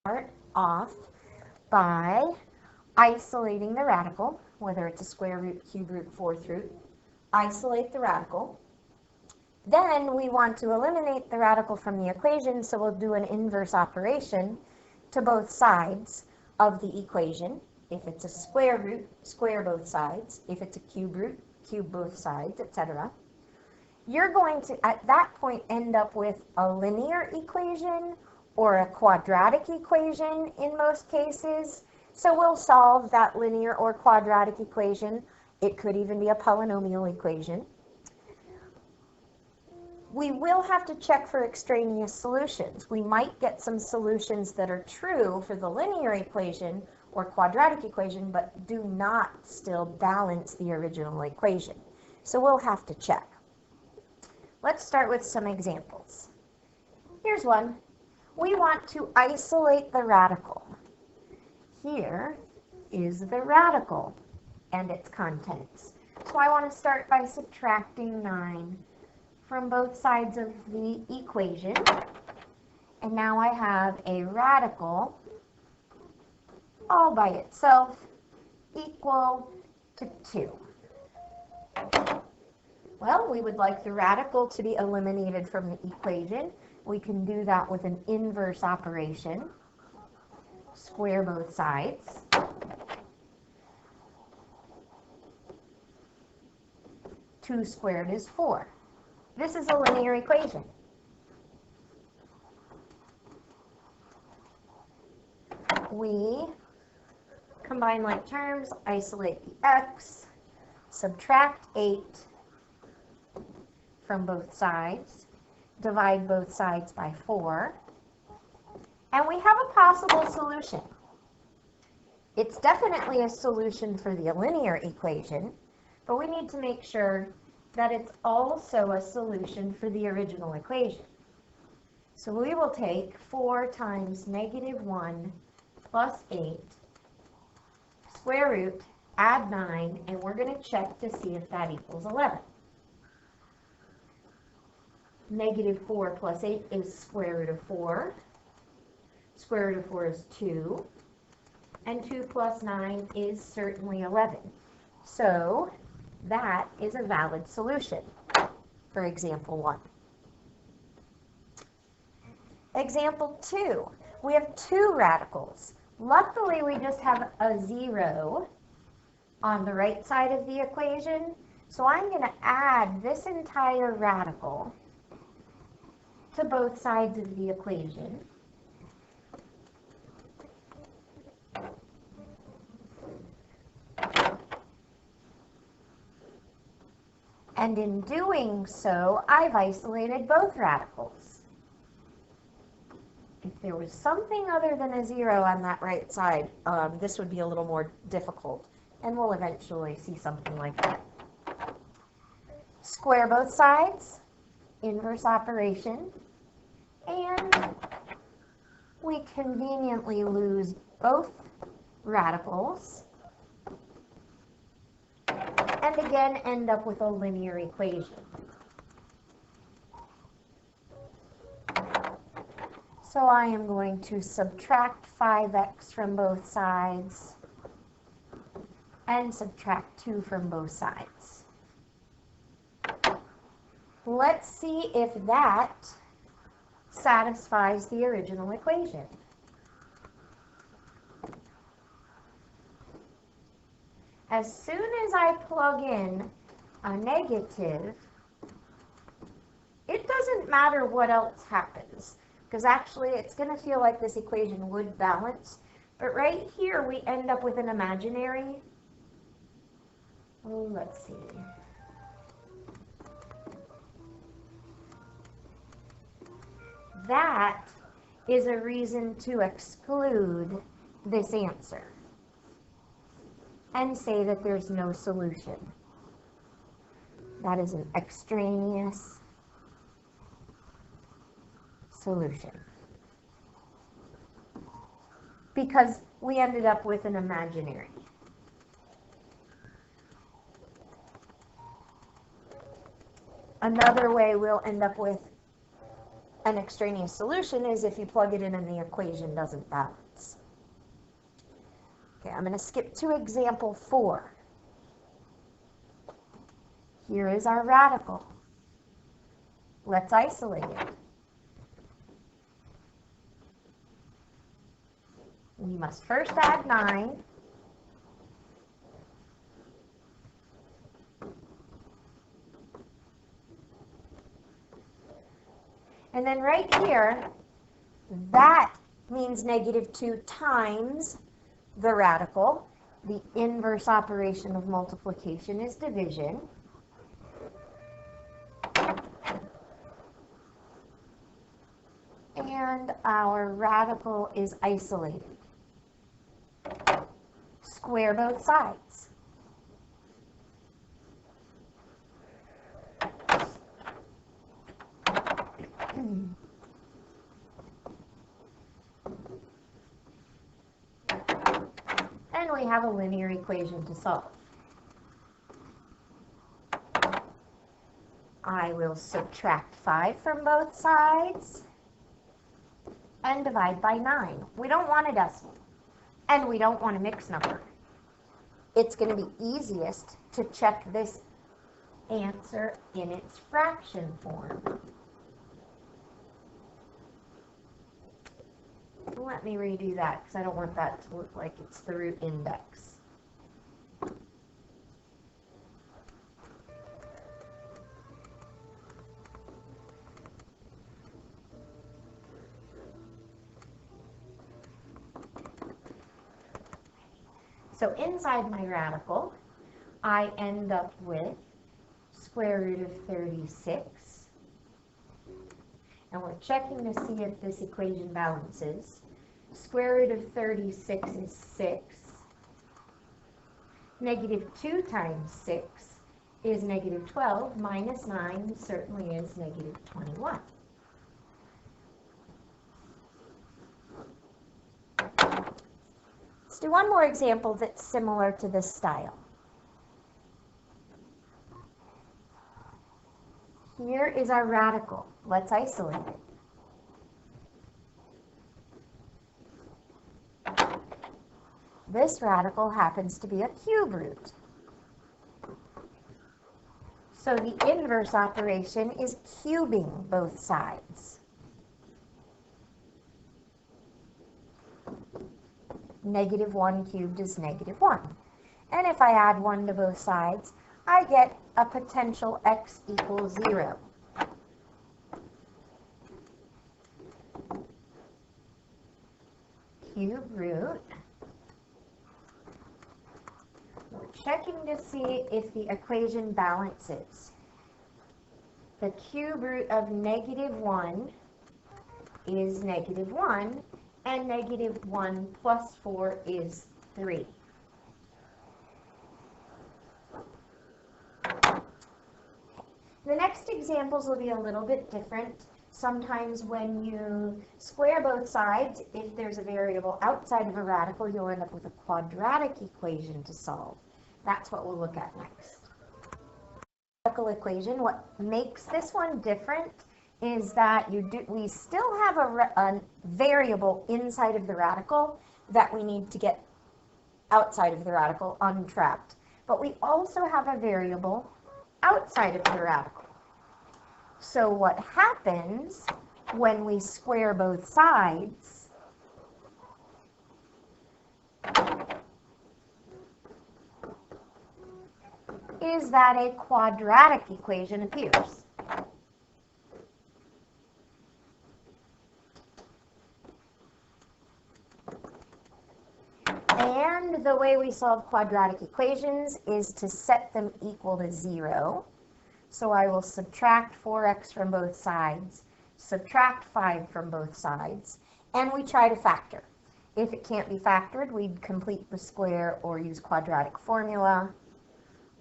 start off by isolating the radical, whether it's a square root, cube root, fourth root. Isolate the radical. Then we want to eliminate the radical from the equation, so we'll do an inverse operation to both sides of the equation. If it's a square root, square both sides. If it's a cube root, cube both sides, etc. You're going to, at that point, end up with a linear equation or a quadratic equation in most cases. So we'll solve that linear or quadratic equation. It could even be a polynomial equation. We will have to check for extraneous solutions. We might get some solutions that are true for the linear equation or quadratic equation, but do not still balance the original equation. So we'll have to check. Let's start with some examples. Here's one. We want to isolate the radical. Here is the radical and its contents. So I want to start by subtracting 9 from both sides of the equation. And now I have a radical all by itself equal to 2. Well, we would like the radical to be eliminated from the equation. We can do that with an inverse operation. Square both sides. Two squared is 4. This is a linear equation. We combine like terms, isolate the x, subtract 8 from both sides, divide both sides by 4, and we have a possible solution. It's definitely a solution for the linear equation, but we need to make sure that it's also a solution for the original equation. So we will take 4 times -1 plus 8, square root, add 9, and we're going to check to see if that equals 11. -4 plus 8 is square root of 4. Square root of 4 is 2. And 2 plus 9 is certainly 11. So that is a valid solution for example 1. Example 2. We have 2 radicals. Luckily, we just have a 0 on the right side of the equation. So I'm going to add this entire radical to both sides of the equation. And in doing so, I've isolated both radicals. If there was something other than a 0 on that right side, this would be a little more difficult. And we'll eventually see something like that. Square both sides, inverse operation, and we conveniently lose both radicals. And again, end up with a linear equation. So I am going to subtract 5x from both sides and subtract 2 from both sides. Let's see if that satisfies the original equation. As soon as I plug in a negative, it doesn't matter what else happens, because actually it's going to feel like this equation would balance. But right here we end up with an imaginary. Oh, let's see. That is a reason to exclude this answer and say that there's no solution. That is an extraneous solution. Because we ended up with an imaginary. Another way we'll end up with an extraneous solution is if you plug it in and the equation doesn't balance. Okay, I'm going to skip to example 4. Here is our radical. Let's isolate it. We must first add 9. And then right here, that means -2 times the radical. The inverse operation of multiplication is division. And our radical is isolated. Square both sides. And we have a linear equation to solve. I will subtract 5 from both sides and divide by 9. We don't want a decimal, and we don't want a mixed number. It's going to be easiest to check this answer in its fraction form. Let me redo that because I don't want that to look like it's the root index. So inside my radical, I end up with square root of 36. And we're checking to see if this equation balances. Square root of 36 is 6. -2 times 6 is -12. Minus 9 certainly is -21. Let's do one more example that's similar to this style. Here is our radical. Let's isolate it. This radical happens to be a cube root. So the inverse operation is cubing both sides. -1 cubed is -1. And if I add 1 to both sides, I get a potential x equals 0. Cube root. We're checking to see if the equation balances. The cube root of -1 is -1, and -1 plus 4 is 3. The next examples will be a little bit different. Sometimes when you square both sides, if there's a variable outside of a radical, you'll end up with a quadratic equation to solve. That's what we'll look at next. Radical equation, what makes this one different is that we still have a variable inside of the radical that we need to get outside of the radical untrapped. But we also have a variable outside of the radical. So what happens when we square both sides is that a quadratic equation appears. And the way we solve quadratic equations is to set them equal to 0. So I will subtract 4x from both sides, subtract 5 from both sides, and we try to factor. If it can't be factored, we'd complete the square or use quadratic formula.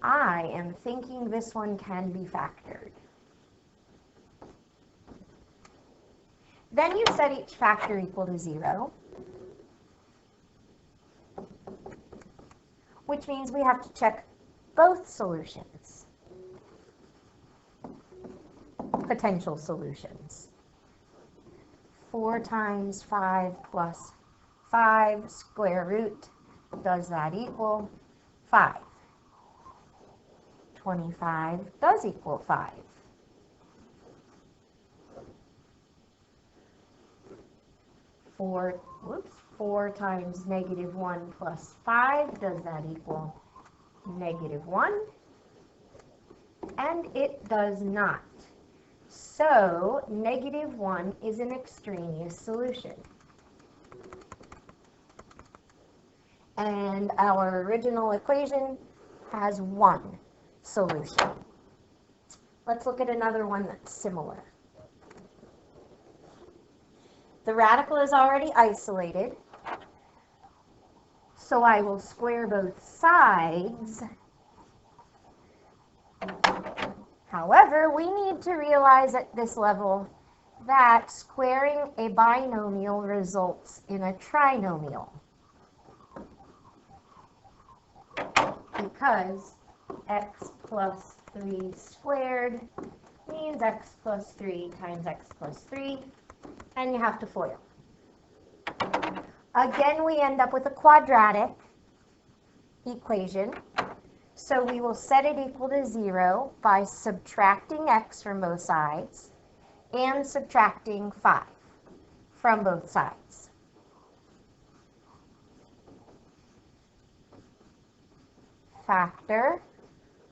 I am thinking this one can be factored. Then you set each factor equal to 0, which means we have to check both solutions, potential solutions. 4 times 5 plus 5 square root. Does that equal 5? 25 does equal 5. 4 times negative 1 plus 5, does that equal negative 1? And it does not. So negative 1 is an extraneous solution. And our original equation has one solution. Let's look at another one that's similar. The radical is already isolated, so I will square both sides. However, we need to realize at this level that squaring a binomial results in a trinomial, because x plus 3 squared means x plus 3 times x plus 3, and you have to FOIL. Again, we end up with a quadratic equation, so we will set it equal to 0 by subtracting x from both sides and subtracting 5 from both sides. Factor,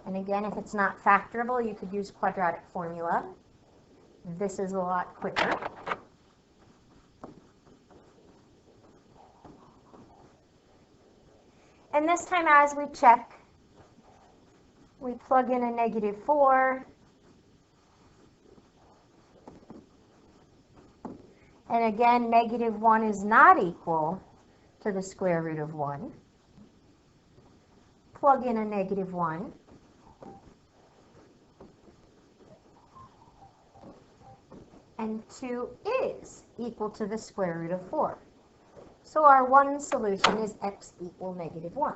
and again, if it's not factorable, you could use quadratic formula. This is a lot quicker. And this time, as we check, we plug in a negative 4. And again, negative 1 is not equal to the square root of 1. Plug in a negative 1. And 2 is equal to the square root of 4. So our one solution is x equal negative 1.